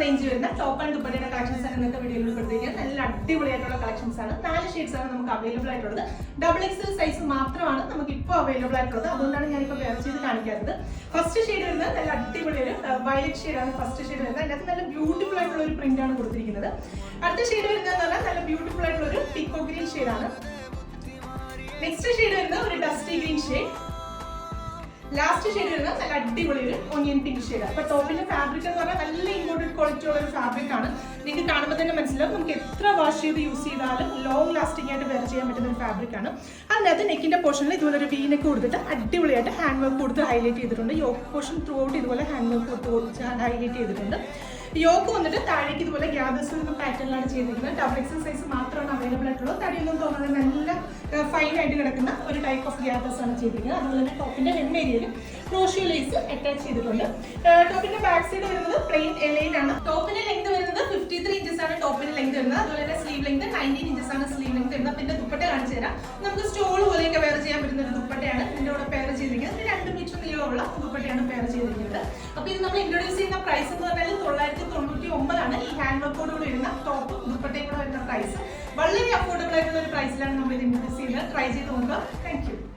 Range വരുന്ന top and ദുപ്പട്ടയുടെ collections ആണ് ഇന്നത്തെ വീഡിയോയിൽ ഉൾപ്പെടുത്തിയിരിക്കുന്നത്. നല്ല അടിപൊളിയായിട്ടുള്ള കളക്ഷൻസ് ആണ്. 4 ഷെയ്ഡ്സ് ആണ് നമുക്ക് അവൈലബിൾ ആയിട്ടുള്ളത്. XXL സൈസ് മാത്രമാണ് നമുക്ക് ഇപ്പോൾ അവൈലബിൾ ആയിട്ടുള്ളത്. അതുകൊണ്ടാണ് ഞാനിപ്പോൾ വെയർ ചെയ്ത് കാണിക്കാത്തത്. ഫസ്റ്റ് ഷെയ്ഡ് വരുന്നത് നല്ല അടിപൊളി ഒരു വയലറ്റ് ഷെയ്ഡാണ്. ഫസ്റ്റ് ഷെയ്ഡ് വരുന്നത് അതിനകത്ത് നല്ല ബ്യൂട്ടിഫുൾ ആയിട്ടുള്ള ഒരു പ്രിന്റ് ആണ് കൊടുത്തിരിക്കുന്നത്. അടുത്ത ഷെയ്ഡ് വരുന്നത് നല്ല ബ്യൂട്ടിഫുൾ ആയിട്ടുള്ള ഒരു പീക്കോ ഗ്രീൻ ഷെയ്ഡാണ്. നെക്സ്റ്റ് ഷെയ്ഡ് വരുന്നത് ഒരു dusty green shade. Last shade വരുന്നത് നല്ല അടിപൊളി ഒരു ഓണിയൻ പിങ്ക് ഷെയ്ഡ്. അപ്പൊ ടോപ്പിന്റെ ഫാബ്രിക് എന്ന് പറഞ്ഞാൽ നല്ല ഇമ്പോർട്ടന്റ് ക്വാളിറ്റി ഉള്ള ഒരു ഫാബ്രിക് ആണ്. നിങ്ങൾക്ക് കാണുമ്പോൾ തന്നെ മനസ്സിലാവും നമുക്ക് എത്ര വാഷ് ചെയ്ത് യൂസ് ചെയ്താലും ലോങ് ലാസ്റ്റിംഗ് ആയിട്ട് വെയർ ചെയ്യാൻ പറ്റുന്ന ഒരു ഫാബ്രിക് ആണ്. അതിനകത്ത് നെക്കിന്റെ പോർഷനിൽ ഇതുപോലെ ഒരു വീനൊക്കെ കൊടുത്തിട്ട് അടിപൊളിയായിട്ട് ഹാൻഡ് വർക്ക് കൊടുത്ത് ഹൈലൈറ്റ് ചെയ്തിട്ടുണ്ട്. യോക്ക് പോർഷൻ ത്രൂ ഔട്ട് ഇതുപോലെ ഹാൻഡ് വർക്ക് കൊടുത്ത് ഹൈലൈറ്റ് ചെയ്തിട്ടുണ്ട്. യോക്ക് വന്നിട്ട് താഴേക്ക് ഇതുപോലെ ഗ്യാദേഴ്സ് വരുന്ന പാറ്റേണിലാണ് ചെയ്തിരിക്കുന്നത്. XXL സൈസ് മാത്രമാണ് അവൈലബിൾ ആയിട്ടുള്ളത്. തടിയൊന്നും തോന്നുന്നത് നല്ല ഫൈൻ ആയിട്ട് കിടക്കുന്ന ഒരു ടൈപ്പ് ഓഫ് ഗ്യാദേഴ്സ് ആണ് ചെയ്തിരിക്കുന്നത്. അതുപോലെ തന്നെ ടോപ്പിന്റെ hem ഏരിയയിൽ ക്രോഷ്യോ ലേസ് അറ്റാച്ച് ചെയ്തിട്ടുണ്ട്. ടോപ്പിന്റെ ബാക്ക് സൈഡ് വരുന്നത് പ്ലെയിൻ എലൈനാണ്. ടോപ്പിന്റെ ലെങ്ത് വരുന്നത് 53 ഇഞ്ചസ് ആണ് ടോപ്പിന്റെ ലെങ്ത് വരുന്നത്. അതുപോലെ തന്നെ സ്ലീവ് ലെങ്ത് 19 ഇഞ്ചസ് ആണ് സ്ലീവ് ലെങ്ത് വരുന്നത്. പിന്നെ ദുപ്പട്ട കാണിച്ചു തരാം. നമുക്ക് സ്റ്റോൾ പോലെയൊക്കെ വെയർ ചെയ്യാൻ പറ്റുന്ന ഒരു ദുപ്പട്ടയാണ് ഇതിന്റെ കൂടെ പെയർ ചെയ്തിരിക്കുന്നത്. 2 മീറ്റർ നീളമുള്ള ദുപ്പട്ടയാണ് പെയർ ചെയ്തിരിക്കുന്നത്. അപ്പോൾ ഇത് നമ്മൾ ഇൻട്രൊഡ്യൂസ് ചെയ്യുന്ന പ്രൈസ് എന്ന് പറഞ്ഞാൽ 999 ആണ്. ഈ ഹാൻഡ് വർക്കോട് കൂടി വരുന്ന ടോപ്പ് ദുപ്പട്ടയും കൂടെ വരുന്ന പ്രൈസ് വളരെ അഫോർഡബിൾ ആയിട്ടുള്ള ഒരു പ്രൈസിലാണ് നമ്മൾ ഇത് ഇൻട്രൊഡ്യൂസ് ചെയ്യുന്നത്. ട്രൈ ചെയ്ത് നോക്കുക. Thank you.